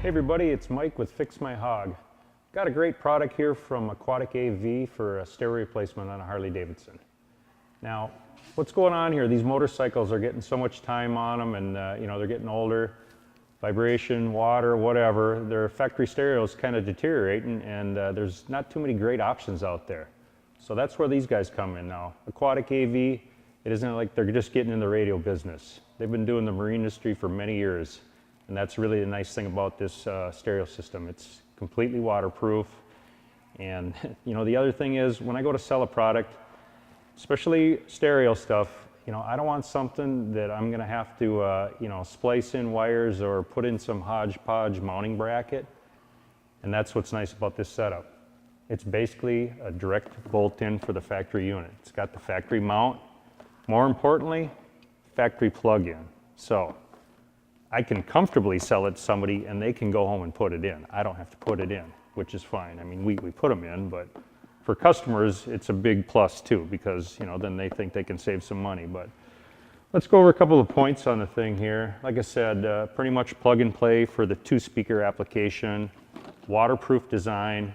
Hey everybody, it's Mike with Fix My Hog. Got a great product here from Aquatic AV for a stereo replacement on a Harley-Davidson. Now, what's going on here? These motorcycles are getting so much time on them, and they're getting older. Vibration, water, whatever. Their factory stereos kind of deteriorating, and there's not too many great options out there. So that's where these guys come in now. Aquatic AV, it isn't like they're just getting in the radio business. They've been doing the marine industry for many years. And that's really the nice thing about this stereo system. It's completely waterproof. And the other thing is, when I go to sell a product, especially stereo stuff, I don't want something that I'm gonna have to splice in wires or put in some hodgepodge mounting bracket. And that's what's nice about this setup. It's basically a direct bolt-in for the factory unit. It's got the factory mount. More importantly, factory plug-in. So I can comfortably sell it to somebody and they can go home and put it in. I don't have to put it in, which is fine. I mean, we put them in, but for customers, it's a big plus too, because then they think they can save some money. But let's go over a couple of points on the thing here. Like I said, pretty much plug and play for the 2-speaker application, waterproof design.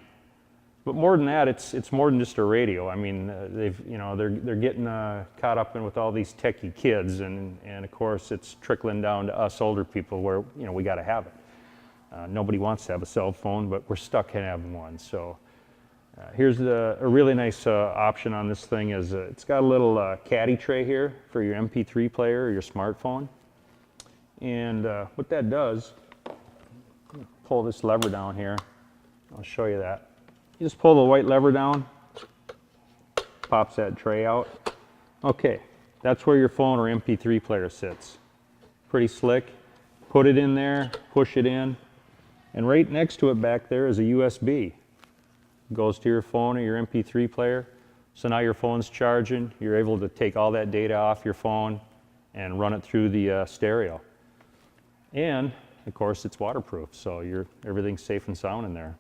But more than that, it's more than just a radio. I mean, they're getting caught up in with all these techie kids, and of course it's trickling down to us older people where we got to have it. Nobody wants to have a cell phone, but we're stuck in having one. So here's a really nice option on this thing is it's got a little caddy tray here for your MP3 player or your smartphone. And what that does, pull this lever down here. I'll show you that. You just pull the white lever down, pops that tray out. Okay, that's where your phone or MP3 player sits. Pretty slick. Put it in there, push it in, and right next to it back there is a USB. Goes to your phone or your MP3 player. So now your phone's charging, you're able to take all that data off your phone and run it through the stereo. And of course it's waterproof, so everything's safe and sound in there.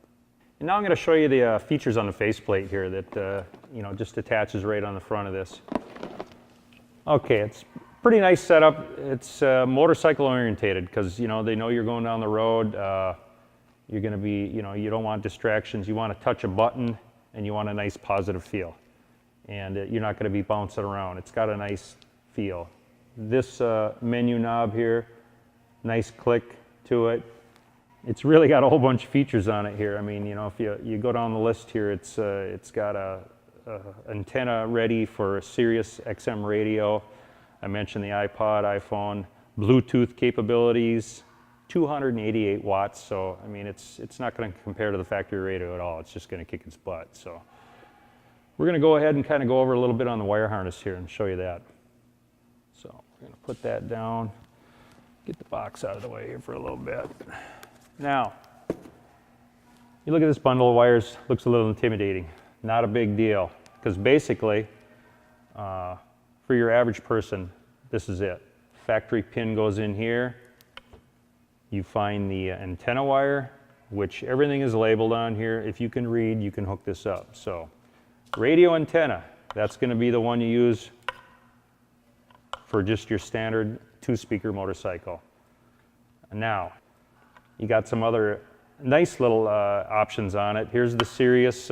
And now I'm going to show you the features on the faceplate here that just attaches right on the front of this. Okay, it's pretty nice setup. It's motorcycle orientated because they know you're going down the road. You're going to be, you don't want distractions. You want to touch a button and you want a nice positive feel. And you're not going to be bouncing around. It's got a nice feel. This menu knob here, nice click to it. It's really got a whole bunch of features on it here. I mean, if you go down the list here, it's got a antenna ready for SiriusXM radio. I mentioned the iPod, iPhone, Bluetooth capabilities, 288 watts. So I mean, it's not going to compare to the factory radio at all. It's just going to kick its butt. So we're going to go ahead and kind of go over a little bit on the wire harness here and show you that. So we're going to put that down. Get the box out of the way here for a little bit. Now, you look at this bundle of wires, looks a little intimidating. Not a big deal, because basically, for your average person, this is it. Factory pin goes in here. You find the antenna wire, which everything is labeled on here. If you can read, you can hook this up. So, radio antenna, that's going to be the one you use for just your standard 2-speaker motorcycle. Now, you got some other nice little options on it. Here's the Sirius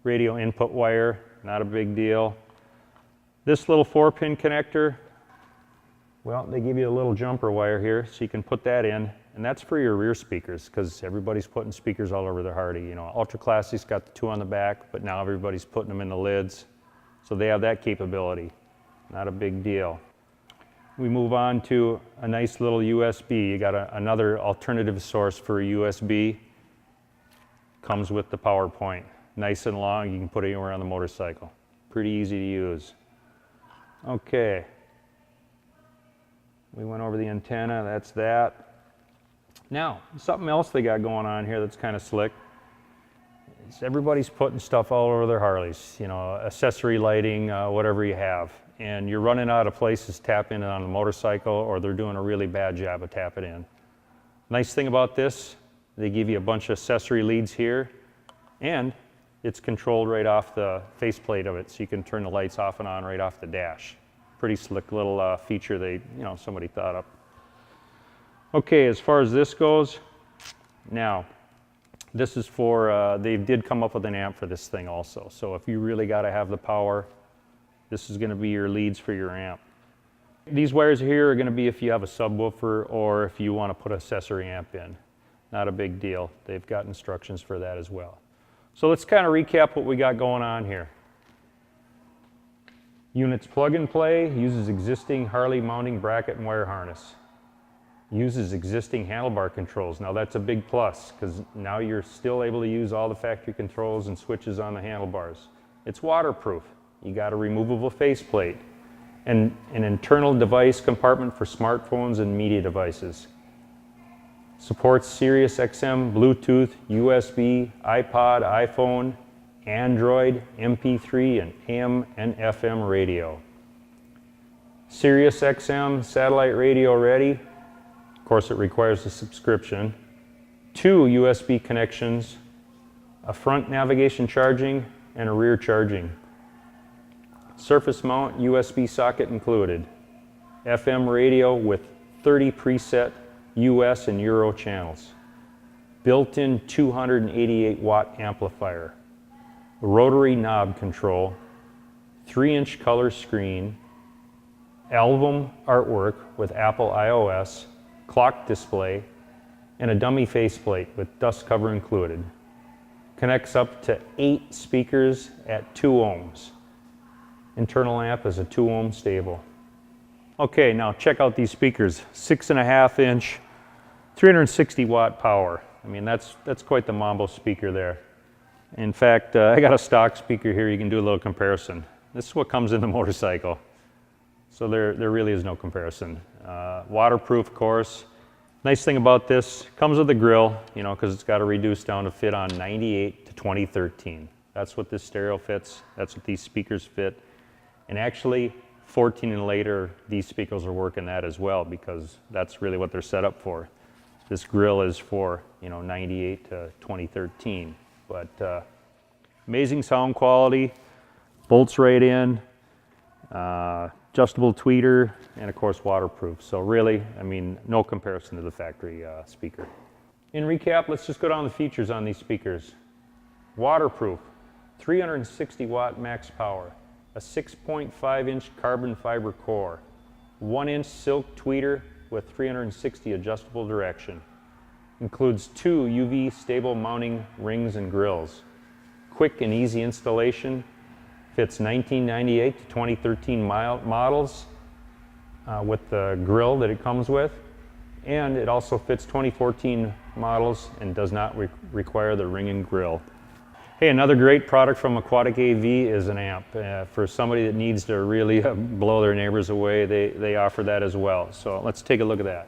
radio input wire, not a big deal. This little 4-pin connector, well, they give you a little jumper wire here, so you can put that in, and that's for your rear speakers, because everybody's putting speakers all over their Harley. Ultra Classic's got the 2 on the back, but now everybody's putting them in the lids, so they have that capability. Not a big deal. We move on to a nice little USB. You got another alternative source for a USB. Comes with the power point. Nice and long, you can put it anywhere on the motorcycle. Pretty easy to use. Okay. We went over the antenna, that's that. Now, something else they got going on here that's kind of slick. Everybody's putting stuff all over their Harleys, accessory lighting, whatever you have. And you're running out of places to tap in on the motorcycle, or they're doing a really bad job of tapping in. Nice thing about this, they give you a bunch of accessory leads here, and it's controlled right off the faceplate of it, so you can turn the lights off and on right off the dash. Pretty slick little feature somebody thought up. Okay, as far as this goes, Now, this is for, they did come up with an amp for this thing also. So if you really got to have the power, this is going to be your leads for your amp. These wires here are going to be if you have a subwoofer or if you want to put an accessory amp in. Not a big deal. They've got instructions for that as well. So let's kind of recap what we got going on here. Units plug and play, uses existing Harley mounting bracket and wire harness. Uses existing handlebar controls. Now that's a big plus because now you're still able to use all the factory controls and switches on the handlebars. It's waterproof. You got a removable faceplate and an internal device compartment for smartphones and media devices. Supports SiriusXM, Bluetooth, USB, iPod, iPhone, Android, MP3 and AM and FM radio. SiriusXM satellite radio ready. Of course, it requires a subscription. 2 USB connections, a front navigation charging, and a rear charging. Surface mount USB socket included. FM radio with 30 preset US and Euro channels. Built-in 288 watt amplifier. Rotary knob control. 3-inch color screen. Album artwork with Apple iOS. Clock display. And a dummy faceplate with dust cover included. Connects up to 8 speakers at 2 ohms. Internal amp is a 2 ohm stable. Okay, now check out these speakers. 6.5 inch, 360 watt power. I mean, that's quite the mambo speaker there. In fact, I got a stock speaker here. You can do a little comparison. This is what comes in the motorcycle. So there really is no comparison. Waterproof, of course. Nice thing about this, comes with a grill, you know, because it's got to reduce down to fit on 98 to 2013. That's what this stereo fits. That's what these speakers fit. And actually, 14 and later, these speakers are working that as well because that's really what they're set up for. This grill is for, you know, 98 to 2013. But amazing sound quality, bolts right in, adjustable tweeter, and of course waterproof. So really, I mean, no comparison to the factory speaker. In recap, let's just go down the features on these speakers. Waterproof, 360 watt max power. A 6.5 inch carbon fiber core, 1 inch silk tweeter with 360 adjustable direction. Includes 2 UV stable mounting rings and grills. Quick and easy installation, fits 1998 to 2013 models with the grill that it comes with. And it also fits 2014 models and does not require the ring and grill. Hey, another great product from Aquatic AV is an amp. For somebody that needs to really blow their neighbors away, they offer that as well. So let's take a look at that.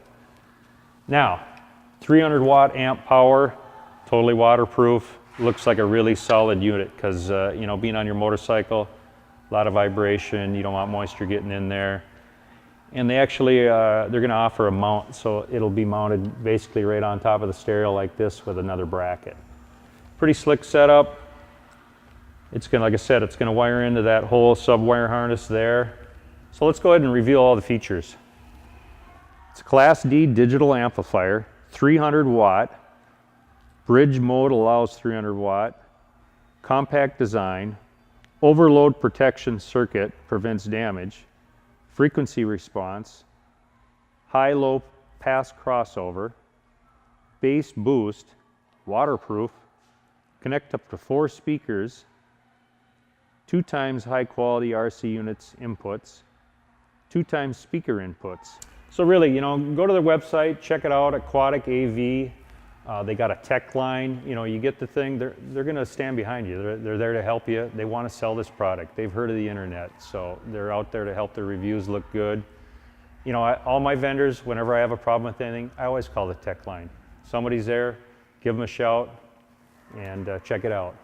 Now, 300 watt amp power, totally waterproof. Looks like a really solid unit because, you know, being on your motorcycle, a lot of vibration, you don't want moisture getting in there. And they actually, they're going to offer a mount, so it'll be mounted basically right on top of the stereo like this with another bracket. Pretty slick setup. It's going to, like I said, it's going to wire into that whole sub-wire harness there. So let's go ahead and reveal all the features. It's a Class D digital amplifier, 300 watt. Bridge mode allows 300 watt. Compact design. Overload protection circuit prevents damage. Frequency response. High-low pass crossover. Bass boost. Waterproof. Connect up to 4 speakers, 2 times high quality RC units inputs, 2 times speaker inputs. So really, you know, go to their website, check it out, Aquatic AV. They got a tech line. You know, you get the thing, they're going to stand behind you. They're there to help you. They want to sell this product. They've heard of the internet, so they're out there to help their reviews look good. You know, all my vendors, whenever I have a problem with anything, I always call the tech line. Somebody's there, give them a shout, and check it out.